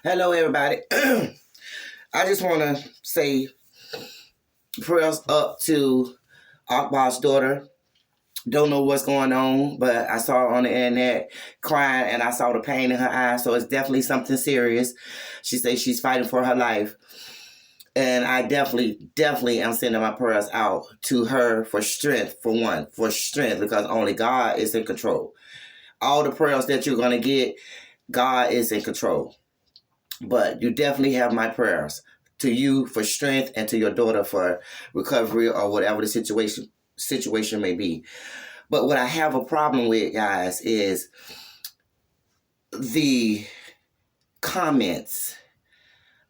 Hello, everybody. I just want to say prayers up to Akbar's daughter. Don't know what's going on, but I saw her on the internet crying and I saw the pain in her eyes. So it's definitely something serious. She says she's fighting for her life. And I definitely am sending my prayers out to her for strength, for strength, because only God is in control. All the prayers that you're going to get, God is in control. But you definitely have my prayers to you for strength and to your daughter for recovery or whatever the situation may be. But what I have a problem with, guys, is the comments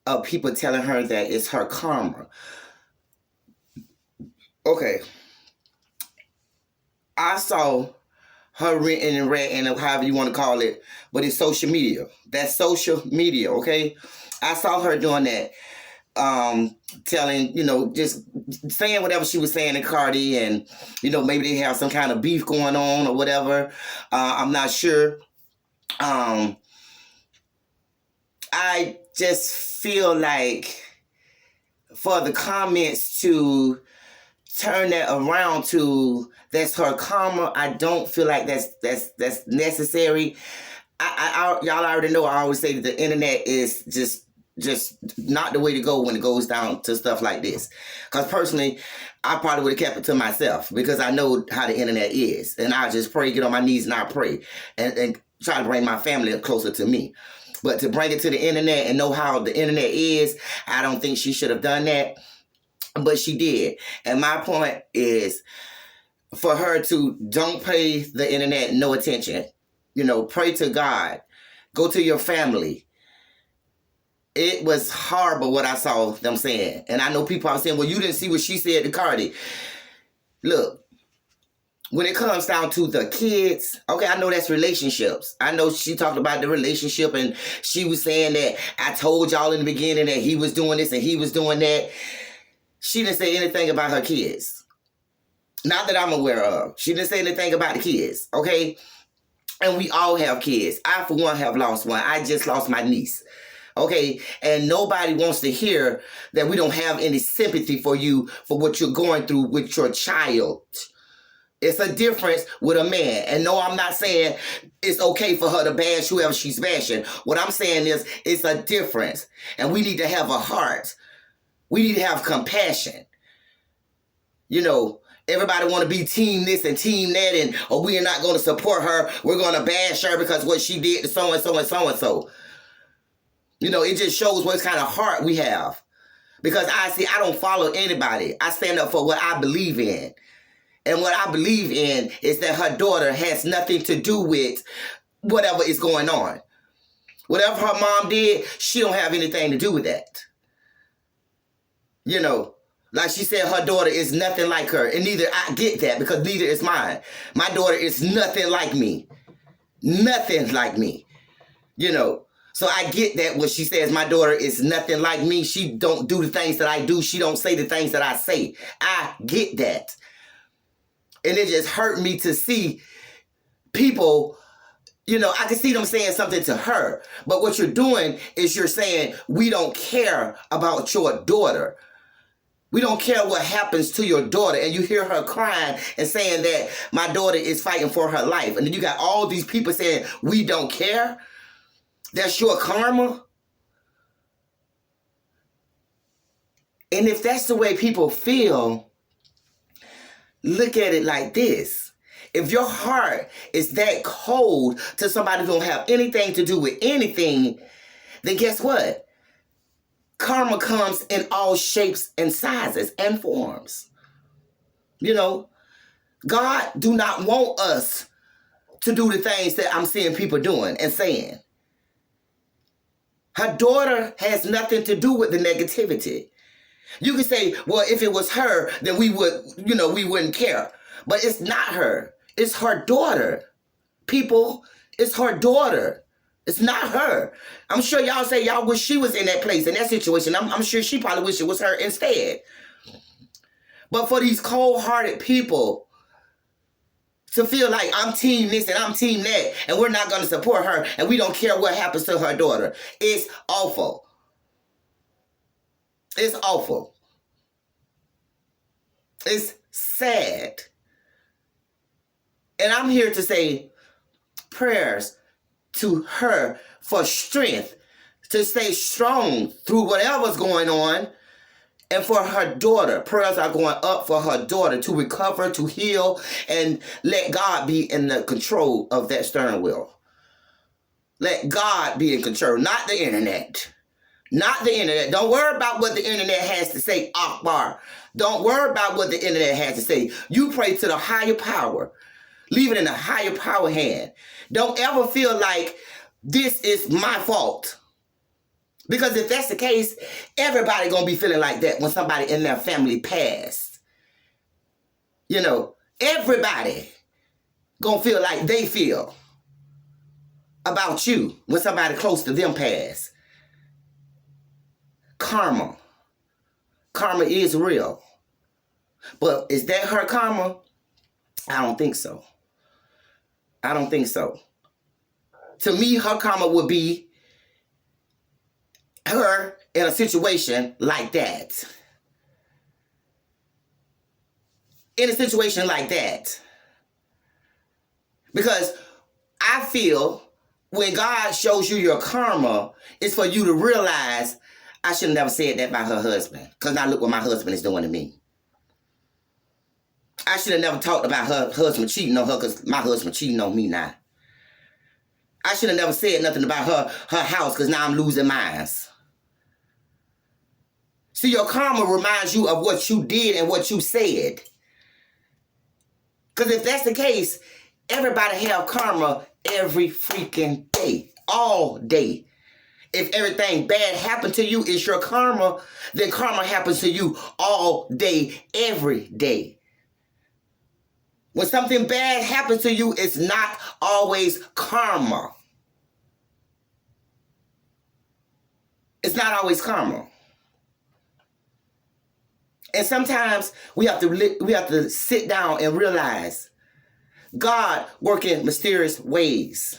of people telling her that it's her karma. Okay. I saw her written and read, and however you want to call it, but it's social media. That's social media, okay? I saw her doing that, telling, just saying whatever she was saying to Cardi, and, maybe they have some kind of beef going on or whatever. I'm not sure. I just feel like for the comments to turn that around to that's her karma, I don't feel like that's necessary. Y'all already know I always say that the internet is just not the way to go when it goes down to stuff like this. Because personally, I probably would have kept it to myself because I know how the internet is. And I just pray, get on my knees and I pray and try to bring my family closer to me. But to bring it to the internet and know how the internet is, I don't think she should have done that. But she did. And my point is for her to don't pay the internet no attention. Pray to God. Go to your family. It was horrible what I saw them saying. And I know people are saying, well, you didn't see what she said to Cardi. Look, when it comes down to the kids, okay, I know that's relationships. I know she talked about the relationship and she was saying that I told y'all in the beginning that he was doing this and he was doing that. She didn't say anything about her kids. Not that I'm aware of. She didn't say anything about the kids, okay? And we all have kids. I, for one, have lost one. I just lost my niece, okay? And nobody wants to hear that we don't have any sympathy for you for what you're going through with your child. It's a difference with a man. And no, I'm not saying it's okay for her to bash whoever she's bashing. What I'm saying is it's a difference. And we need to have a heart. We need to have compassion. Everybody want to be team this and team that, or we are not going to support her. We're going to bash her because what she did to so-and-so and so-and-so. It just shows what kind of heart we have. Because I don't follow anybody. I stand up for what I believe in. And what I believe in is that her daughter has nothing to do with whatever is going on. Whatever her mom did, she don't have anything to do with that. Like she said, her daughter is nothing like her. And neither I get that because neither is mine. My daughter is nothing like me. Nothing like me. So I get that when she says my daughter is nothing like me. She don't do the things that I do. She don't say the things that I say. I get that. And it just hurt me to see people, I can see them saying something to her. But what you're doing is you're saying, we don't care about your daughter. We don't care what happens to your daughter. And you hear her crying and saying that my daughter is fighting for her life. And then you got all these people saying, we don't care. That's your karma. And if that's the way people feel, look at it like this. If your heart is that cold to somebody who don't have anything to do with anything, then guess what? Karma comes in all shapes and sizes and forms. God do not want us to do the things that I'm seeing people doing and saying. Her daughter has nothing to do with the negativity. You can say, well, if it was her, then we wouldn't care. But it's not her. It's her daughter. People, it's her daughter. It's not her. I'm sure y'all say y'all wish she was in that place, in that situation. I'm sure she probably wish it was her instead. But for these cold-hearted people to feel like I'm team this and I'm team that, and we're not going to support her, and we don't care what happens to her daughter. It's awful. It's awful. It's sad. And I'm here to say prayers to her for strength to stay strong through whatever's going on. And for her daughter, prayers are going up for her daughter to recover, to heal, and let God be in the control of that steering wheel. Let God be in control, not the internet. Not the internet. Don't worry about what the internet has to say, Akbar. Don't worry about what the internet has to say. You pray to the higher power. Leave it in the higher power hand. Don't ever feel like this is my fault. Because if that's the case, everybody gonna be feeling like that when somebody in their family passed. You know, everybody gonna feel like they feel about you when somebody close to them passed. Karma. Karma is real. But is that her karma? I don't think so. I don't think so. To me, her karma would be her in a situation like that. In a situation like that. Because I feel when God shows you your karma, it's for you to realize, I should have never said that about her husband. Because now look what my husband is doing to me. I should have never talked about her husband cheating on her because my husband cheating on me now. I should have never said nothing about her house because now I'm losing mine. See, your karma reminds you of what you did and what you said. Because if that's the case, everybody have karma every freaking day. All day. If everything bad happened to you is your karma, then karma happens to you all day, every day. When something bad happens to you, it's not always karma. It's not always karma. And sometimes we have to sit down and realize God works in mysterious ways.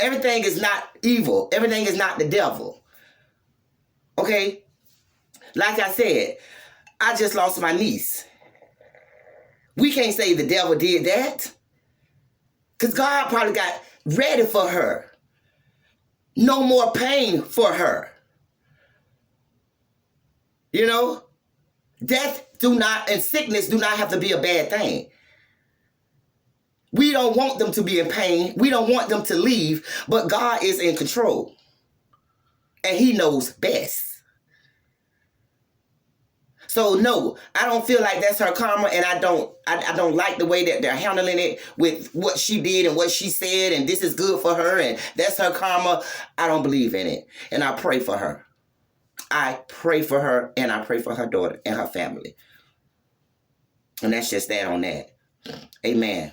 Everything is not evil. Everything is not the devil. Okay? Like I said, I just lost my niece. We can't say the devil did that. Because God probably got ready for her. No more pain for her. You know, death and sickness do not have to be a bad thing. We don't want them to be in pain. We don't want them to leave, but God is in control. And he knows best. So no, I don't feel like that's her karma, and I don't like the way that they're handling it with what she did and what she said, and this is good for her, and that's her karma. I don't believe in it. And I pray for her. I pray for her, and I pray for her daughter and her family. And that's just that on that. Amen.